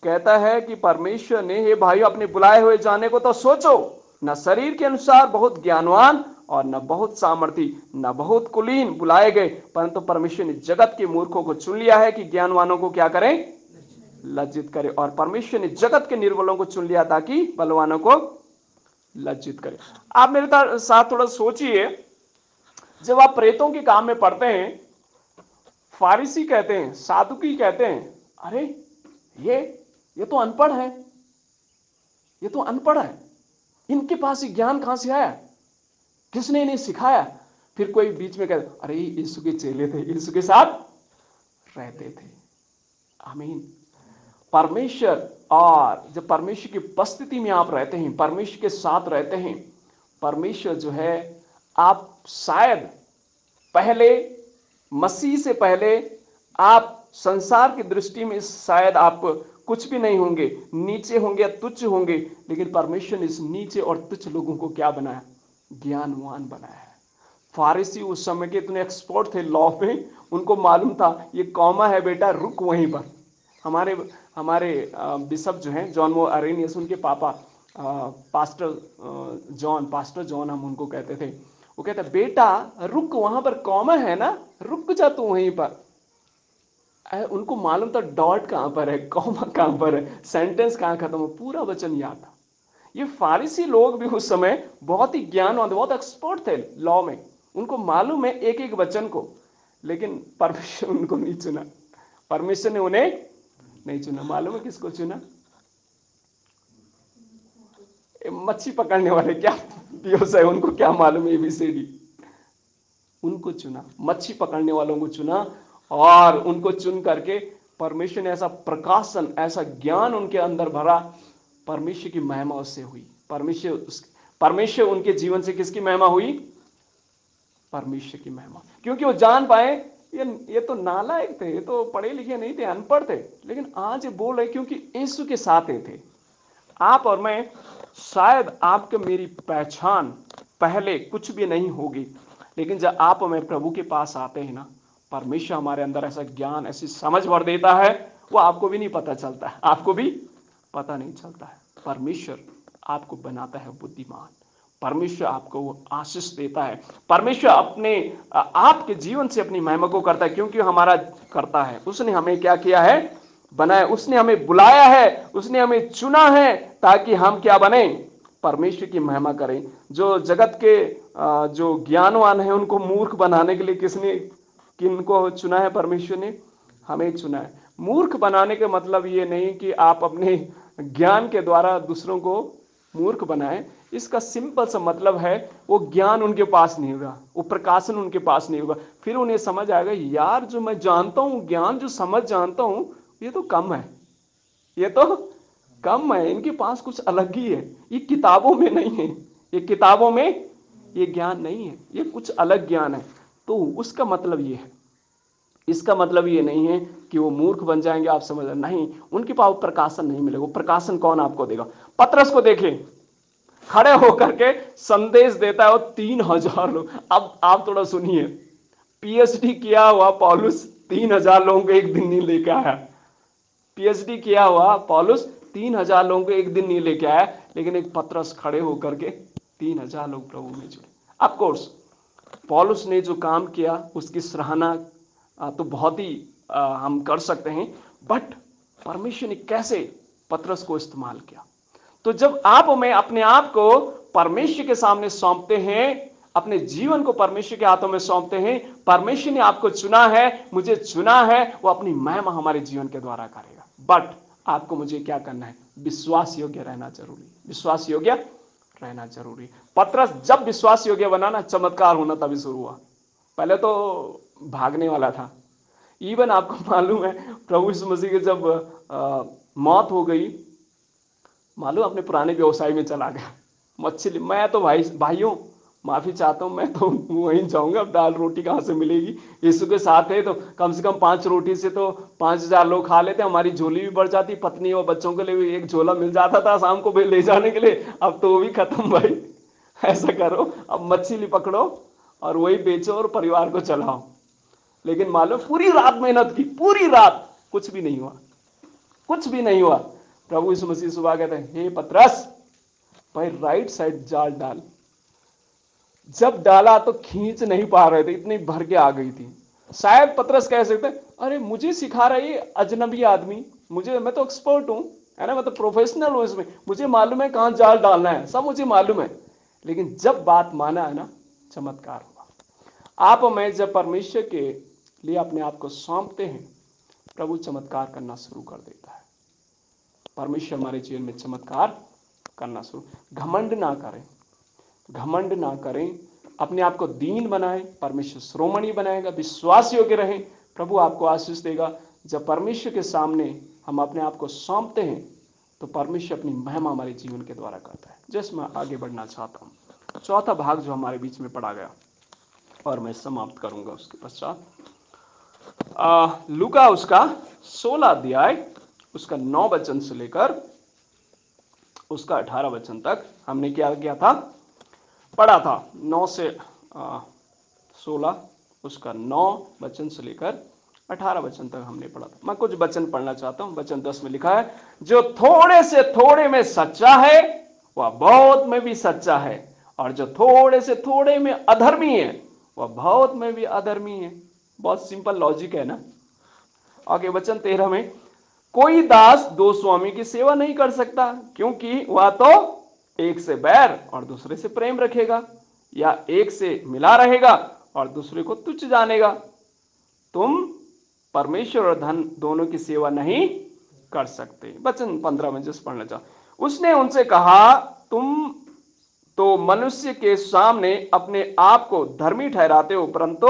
कहता है कि परमेश्वर ने, हे भाइयों, अपने बुलाए हुए जाने को तो सोचो, न शरीर के अनुसार बहुत ज्ञानवान और न बहुत सामर्थी, न बहुत कुलीन बुलाए गए, परंतु परमेश्वर ने जगत के मूर्खों को चुन लिया है कि ज्ञानवानों को क्या करें? लज्जित करे। और परमेश्वर ने जगत के निर्बलों को चुन लिया ताकि बलवानों को लज्जित करे। आप मेरे साथ थोड़ा सोचिए, जब आप प्रेतों के काम में पढ़ते हैं, फारिसी कहते हैं, सादुकी कहते हैं, अरे ये तो अनपढ़ है, ये तो अनपढ़ है, इनके पास ये ज्ञान कहां से आया, किसने इन्हें सिखाया? फिर कोई बीच में कहता, अरे यीशु के चेले थे, यीशु के साथ रहते थे। आमीन। परमेश्वर, और जब परमेश्वर की उपस्थिति में आप रहते हैं, परमेश्वर के साथ रहते हैं, परमेश्वर जो है, आप शायद पहले, मसीह से पहले आप संसार की दृष्टि में शायद आप कुछ भी नहीं होंगे, नीचे होंगे या तुच्छ होंगे, लेकिन परमेश्वर ने इस नीचे और तुच्छ लोगों को क्या बनाया? ज्ञानवान बनाया है। फारिसी उस समय के इतने एक्सपर्ट थे लॉ में, उनको मालूम था ये कॉमा है बेटा, रुक वहीं पर। हमारे हमारे बिशप जो हैं जॉन वो अरेनियस, उनके पापा पास्टर जॉन हम उनको कहते थे। वो कहते बेटा रुक, वहां पर कॉमा है ना, रुक जा तू वहीं पर। उनको मालूम था डॉट कहां पर है, कॉमा कहां पर है, सेंटेंस कहां खत्म हो, पूरा वचन याद था। ये फारिसी लोग भी उस समय बहुत ही ज्ञानवान, बहुत एक्सपर्ट थे लॉ में, उनको मालूम है एक एक वचन को, लेकिन परमेश्वर उनको नहीं चुना। परमेश्वर ने उन्हें नहीं चुना। मालूम है किसको चुना? मच्छी पकड़ने वाले, क्या पियोस है, उनको क्या मालूम है एबीसीडी? उनको चुना, मच्छी पकड़ने वालों को चुना, और उनको चुन करके परमेश्वर ने ऐसा प्रकाशन, ऐसा ज्ञान उनके अंदर भरा। परमेश्वर की महिमा उससे हुई। परमेश्वर उनके जीवन से किसकी महिमा हुई? परमेश्वर की महिमा। क्योंकि वो जान पाए ये तो नालायक थे, ये तो पढ़े लिखे नहीं थे, अनपढ़ थे, लेकिन आज ये बोल रहे क्योंकि यीशु के साथ थे। आप और मैं, शायद आपके मेरी पहचान पहले कुछ भी नहीं होगी, लेकिन जब आप और मैं प्रभु के पास आते हैं ना, परमेश्वर हमारे अंदर ऐसा ज्ञान, ऐसी समझ भर देता है, वो आपको भी नहीं पता चलता है, आपको भी पता नहीं चलता है। परमेश्वर आपको बनाता है बुद्धिमान, परमेश्वर आपको वो आशीष देता है। परमेश्वर अपने आपके जीवन से अपनी महिमा को करता है, क्योंकि हमारा करता है। उसने हमें क्या किया है? बनाया। उसने हमें बुलाया है, उसने हमें चुना है, ताकि हम क्या बने? परमेश्वर की महिमा करें। जो जगत के जो ज्ञानवान है उनको मूर्ख बनाने के लिए किसने, किनको चुना है? परमेश्वर ने हमें चुना है। मूर्ख बनाने का मतलब ये नहीं कि आप अपने ज्ञान के द्वारा दूसरों को मूर्ख बनाए। इसका सिंपल सा मतलब है वो ज्ञान उनके पास नहीं होगा, वो प्रकाशन उनके पास नहीं होगा। फिर उन्हें समझ आएगा यार जो मैं जानता हूं ज्ञान, जो समझ जानता हूं, ये तो कम है, ये तो कम है, इनके पास कुछ अलग ही है, ये किताबों में नहीं है, ये किताबों में ये ज्ञान नहीं है, ये कुछ अलग ज्ञान है। तो उसका मतलब ये है, इसका मतलब ये नहीं है कि वो मूर्ख बन जाएंगे, आप समझ रहे? नहीं, उनके पास प्रकाशन नहीं मिलेगा। वो प्रकाशन कौन आपको देगा? पतरस को देखें, खड़े होकर के संदेश देता है, और 3,000 लोग। अब आप थोड़ा सुनिए, पीएचडी किया हुआ पौलुस 3,000 लोगों को एक दिन नहीं लेके आया। पीएचडी किया हुआ पौलुस 3,000 लोगों को एक दिन नहीं लेके आया, लेकिन एक पतरस खड़े होकर के 3,000 लोग प्रभु में जुड़े। ऑफ कोर्स पौलुस ने जो काम किया उसकी सराहना तो बहुत ही हम कर सकते हैं, बट परमेश्वर ने कैसे पतरस को इस्तेमाल किया। तो जब आप और मैं अपने आप को परमेश्वर के सामने सौंपते हैं, अपने जीवन को परमेश्वर के हाथों में सौंपते हैं, परमेश्वर ने आपको चुना है, मुझे चुना है, वो अपनी महिमा हमारे जीवन के द्वारा करेगा। बट आपको मुझे क्या करना है? विश्वास योग्य रहना जरूरी, विश्वास योग्य रहना जरूरी। पतरस जब विश्वास योग्य बना ना, चमत्कार होना तभी शुरू हुआ। पहले तो भागने वाला था। इवन आपको मालूम है प्रभु यीशु मसीह की जब मौत हो गई, मालूम अपने पुराने व्यवसाय में चला गया, मछली। मैं तो भाइयों माफी चाहता हूं, मैं तो वहीं जाऊंगा, अब दाल रोटी कहां से मिलेगी? यीशु के साथ है तो कम से कम 5 रोटी से तो 5,000 लोग खा लेते, हमारी झोली भी बढ़ जाती, पत्नी और बच्चों के लिए भी एक झोला मिल जाता था शाम को भी ले जाने के लिए। अब तो वो भी खत्म भाई। ऐसा करो, अब मछली पकड़ो और वही बेचो और परिवार को चलाओ। लेकिन मालूम पूरी रात मेहनत की, पूरी रात, कुछ भी नहीं हुआ, कुछ भी नहीं हुआ। प्रभु यीशु मसीह सुबह कहते हैं, हे पतरस भाई राइट साइड जाल डाल। जब डाला तो खींच नहीं पा रहे थे, इतनी भर के आ गई थी। शायद पतरस कह सकते अरे मुझे सिखा रहा है ये अजनबी आदमी, मुझे, मैं तो एक्सपर्ट हूं, है ना, मैं तो प्रोफेशनल हूं इसमें, मुझे मालूम है कहां जाल डालना है, सब मुझे मालूम है। लेकिन जब बात माना है ना, चमत्कार हुआ। आप और मैं जब परमेश्वर के लिए अपने आप को सौंपते हैं, प्रभु चमत्कार करना शुरू कर देता है। परमेश्वर हमारे जीवन में चमत्कार करना शुरू। घमंड ना करें, घमंड ना करें, अपने आप को दीन बनाएं, परमेश्वर श्रोमणी बनाएगा। विश्वास योग्य रहें, प्रभु आपको आशीष देगा। जब परमेश्वर के सामने हम अपने आप को सौंपते हैं तो परमेश्वर अपनी महिमा हमारे जीवन के द्वारा करता है। जैसे मैं आगे बढ़ना चाहता हूँ, चौथा भाग जो हमारे बीच में पढ़ा गया और मैं समाप्त करूंगा उसके पश्चात, लूका उसका 16 अध्याय उसका 9 वचन से लेकर उसका 18 वचन तक हमने क्या किया था, पढ़ा था। 9 से 16, उसका 9 वचन से लेकर 18 वचन तक हमने पढ़ा था। मैं कुछ वचन पढ़ना चाहता हूं। वचन 10 में लिखा है, जो थोड़े से थोड़े में सच्चा है वह बहुत में भी सच्चा है, और जो थोड़े से थोड़े में अधर्मी है वह बहुत में भी अधर्मी है। बहुत सिंपल लॉजिक है ना। आगे वचन 13 में, कोई दास दो स्वामी की सेवा नहीं कर सकता, क्योंकि वह तो एक से बैर और दूसरे से प्रेम रखेगा, या एक से मिला रहेगा और दूसरे को तुच्छ जानेगा। तुम परमेश्वर और धन दोनों की सेवा नहीं कर सकते। वचन 15 में जिस पढ़ना चाहो, उसने उनसे कहा, तुम तो मनुष्य के सामने अपने आप को धर्मी ठहराते हो, परंतु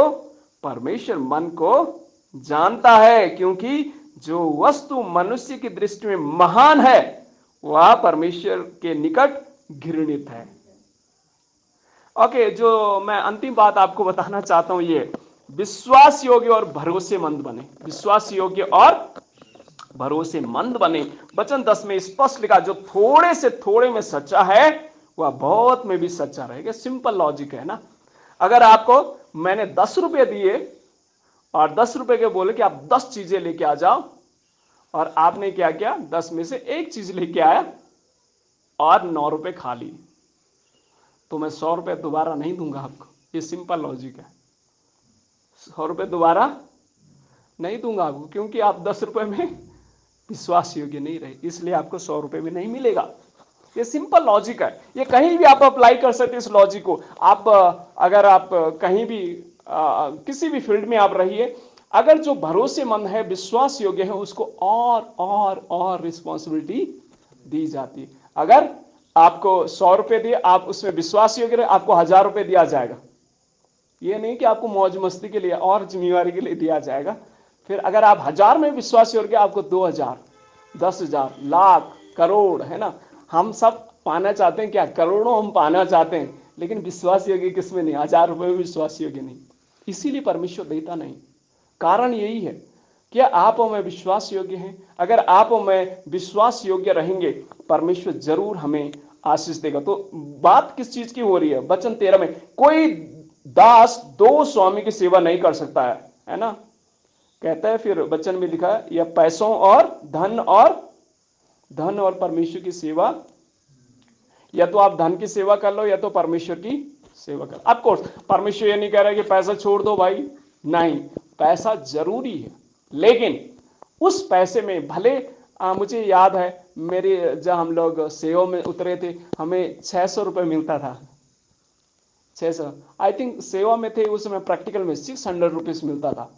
परमेश्वर मन को जानता है, क्योंकि जो वस्तु मनुष्य की दृष्टि में महान है वह परमेश्वर के निकट घृणित है। ओके, जो मैं अंतिम बात आपको बताना चाहता हूं, ये विश्वास योग्य और भरोसेमंद बने। विश्वास योग्य और भरोसेमंद बने। वचन 10 में स्पष्ट लिखा, जो थोड़े से थोड़े में सच्चा है वह बहुत में भी सच्चा रहेगा। सिंपल लॉजिक है ना। अगर आपको मैंने 10 रुपए दिए और 10 रुपए के बोले कि आप 10 चीजें लेके आ जाओ, और आपने क्या किया, 10 में से एक चीज लेके आया और 9 रुपए खा लिए, तो मैं 100 रुपए दोबारा नहीं दूंगा आपको। ये सिंपल लॉजिक है। 100 रुपए दोबारा नहीं दूंगा आपको, क्योंकि आप 10 रुपए में विश्वास योग्य नहीं रहे, इसलिए आपको 100 रुपए में नहीं मिलेगा। ये सिंपल लॉजिक है। ये कहीं भी आप अप्लाई कर सकते हैं इस लॉजिक को। आप अगर आप कहीं भी किसी भी फील्ड में आप रहिए, अगर जो भरोसेमंद है, विश्वास योग्य है, उसको और रिस्पॉन्सिबिलिटी दी जाती है। अगर आपको 100 रुपए दिए, आप उसमें विश्वास योग्य रहे, आपको 1000 रुपए दिया जाएगा। ये नहीं कि आपको मौज मस्ती के लिए और जिम्मेवारी के लिए दिया जाएगा। फिर अगर आप 1000 में विश्वास योग्य, आपको 2000, 10,000, लाख, करोड़, है ना। हम सब पाना चाहते हैं क्या, करोड़ों हम पाना चाहते हैं, लेकिन विश्वास योग्य किसमें नहीं, 1000 रुपए में विश्वास योग्य नहीं। इसीलिए परमेश्वर देता नहीं। कारण यही है कि आप और मैं विश्वास योग्य हैं। अगर आप और मैं विश्वास योग्य रहेंगे, परमेश्वर जरूर हमें आशीष देगा। तो बात किस चीज की हो रही है, वचन 13 में, कोई दास दो स्वामी की सेवा नहीं कर सकता है ना। कहता है, फिर वचन में लिखा है, या पैसों और धन और परमेश्वर की सेवा, या तो आप धन की सेवा कर लो या तो परमेश्वर की सेवा कर। ऑफ कोर्स परमेश्वर ये नहीं कह रहा कि पैसा छोड़ दो भाई, नहीं, पैसा जरूरी है, लेकिन उस पैसे में भले मुझे याद है, मेरे जब हम लोग सेवा में उतरे थे, हमें 600 रुपये मिलता था। 600, आई थिंक सेवा में थे उस समय, प्रैक्टिकल में 600 रुपीज मिलता था,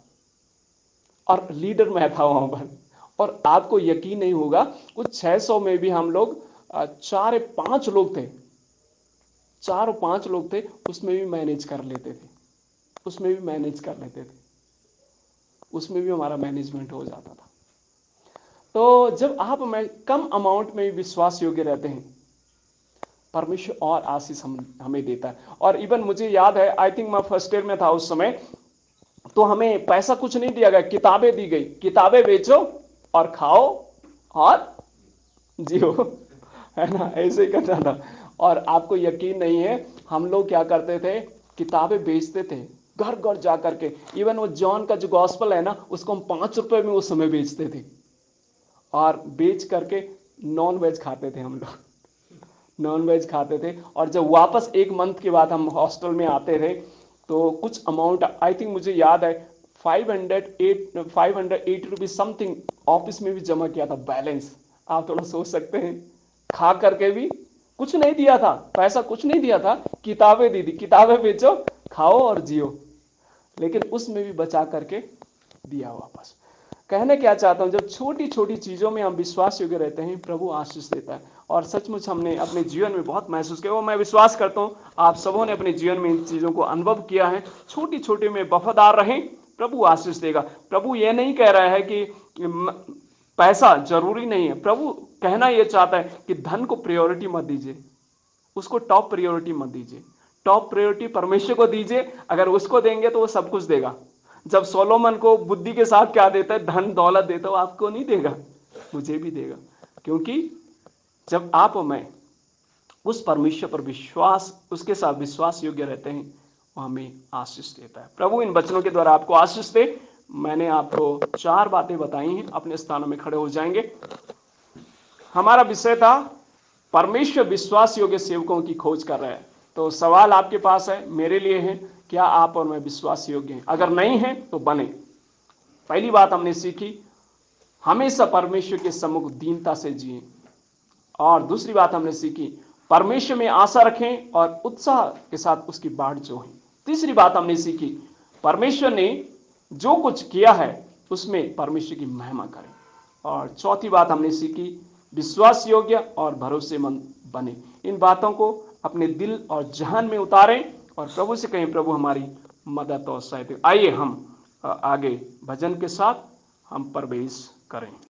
और लीडर मैं था वहां पर। और आपको यकीन नहीं होगा, उस 600 में भी हम लोग 4-5 लोग थे, 4-5 लोग थे, उसमें भी मैनेज कर लेते थे, उसमें भी हमारा मैनेजमेंट हो जाता था। तो जब आप मैं कम अमाउंट में विश्वास योग्य रहते हैं, परमेश्वर और आशीष हमें देता है। और इवन मुझे याद है, आई थिंक मैं फर्स्ट ईयर में था उस समय, तो हमें पैसा कुछ नहीं दिया गया, किताबें दी गई, किताबें बेचो और खाओ और जियो, है ना, ऐसे ही करना था। और आपको यकीन नहीं है, हम लोग क्या करते थे, किताबें बेचते थे घर घर जा करके। इवन वो जॉन का जो गॉस्पल है ना, उसको हम 5 रुपए में उस समय बेचते थे, और बेच करके नॉन वेज खाते थे हम लोग, नॉन वेज खाते थे। और जब वापस 1 मंथ के बाद हम हॉस्टल में आते थे, तो कुछ अमाउंट, आई थिंक मुझे याद है 580 रुपीज समथिंग ऑफिस में भी जमा किया था बैलेंस। आप थोड़ा सोच सकते हैं, खा करके भी कुछ नहीं दिया था, पैसा कुछ नहीं दिया था, किताबें दी थी, किताबें बेचो, खाओ और जियो, लेकिन उसमें भी बचा करके दिया वापस। कहने क्या चाहता हूं, जब छोटी छोटी चीजों में हम विश्वास योग्य रहते हैं, प्रभु आशीष देता है। और सचमुच हमने अपने जीवन में बहुत महसूस किया, वो मैं विश्वास करता हूं आप सबों ने अपने जीवन में इन चीजों को अनुभव किया है। छोटी छोटी में वफादार रहें, प्रभु आशीष देगा। प्रभु ये नहीं कह रहा है कि पैसा जरूरी नहीं है। प्रभु कहना यह चाहता है कि धन को प्रायोरिटी मत दीजिए, उसको टॉप प्रायोरिटी मत दीजिए, टॉप प्रायोरिटी परमेश्वर को दीजिए। अगर उसको देंगे तो वो सब कुछ देगा। जब सोलोमन को बुद्धि के साथ क्या देता है, धन दौलत देता है, वो आपको नहीं देगा, मुझे भी देगा, क्योंकि जब आप और मैं उस परमेश्वर पर विश्वास, उसके साथ विश्वास योग्य रहते हैं, वो हमें आशीष देता है। प्रभु इन वचनों के द्वारा आपको आशीष दे। मैंने आपको 4 बातें बताई हैं। अपने स्थानों में खड़े हो जाएंगे। हमारा विषय था परमेश्वर विश्वास योग्य सेवकों की खोज कर रहा है। तो सवाल आपके पास है, मेरे लिए है, क्या आप और मैं विश्वास योग्य हैं? अगर नहीं है तो बने। पहली बात हमने सीखी, हमेशा परमेश्वर के सम्मुख दीनता से जिए। और दूसरी बात हमने सीखी, परमेश्वर में आशा रखें और उत्साह के साथ उसकी बाट जोहें। तीसरी बात हमने सीखी, परमेश्वर ने जो कुछ किया है उसमें परमेश्वर की महिमा करें। और चौथी बात हमने सीखी, विश्वास योग्य और भरोसेमंद बने। इन बातों को अपने दिल और जहान में उतारें और प्रभु से कहें, प्रभु हमारी मदद और सहायता। आइए हम आगे भजन के साथ हम प्रवेश करें।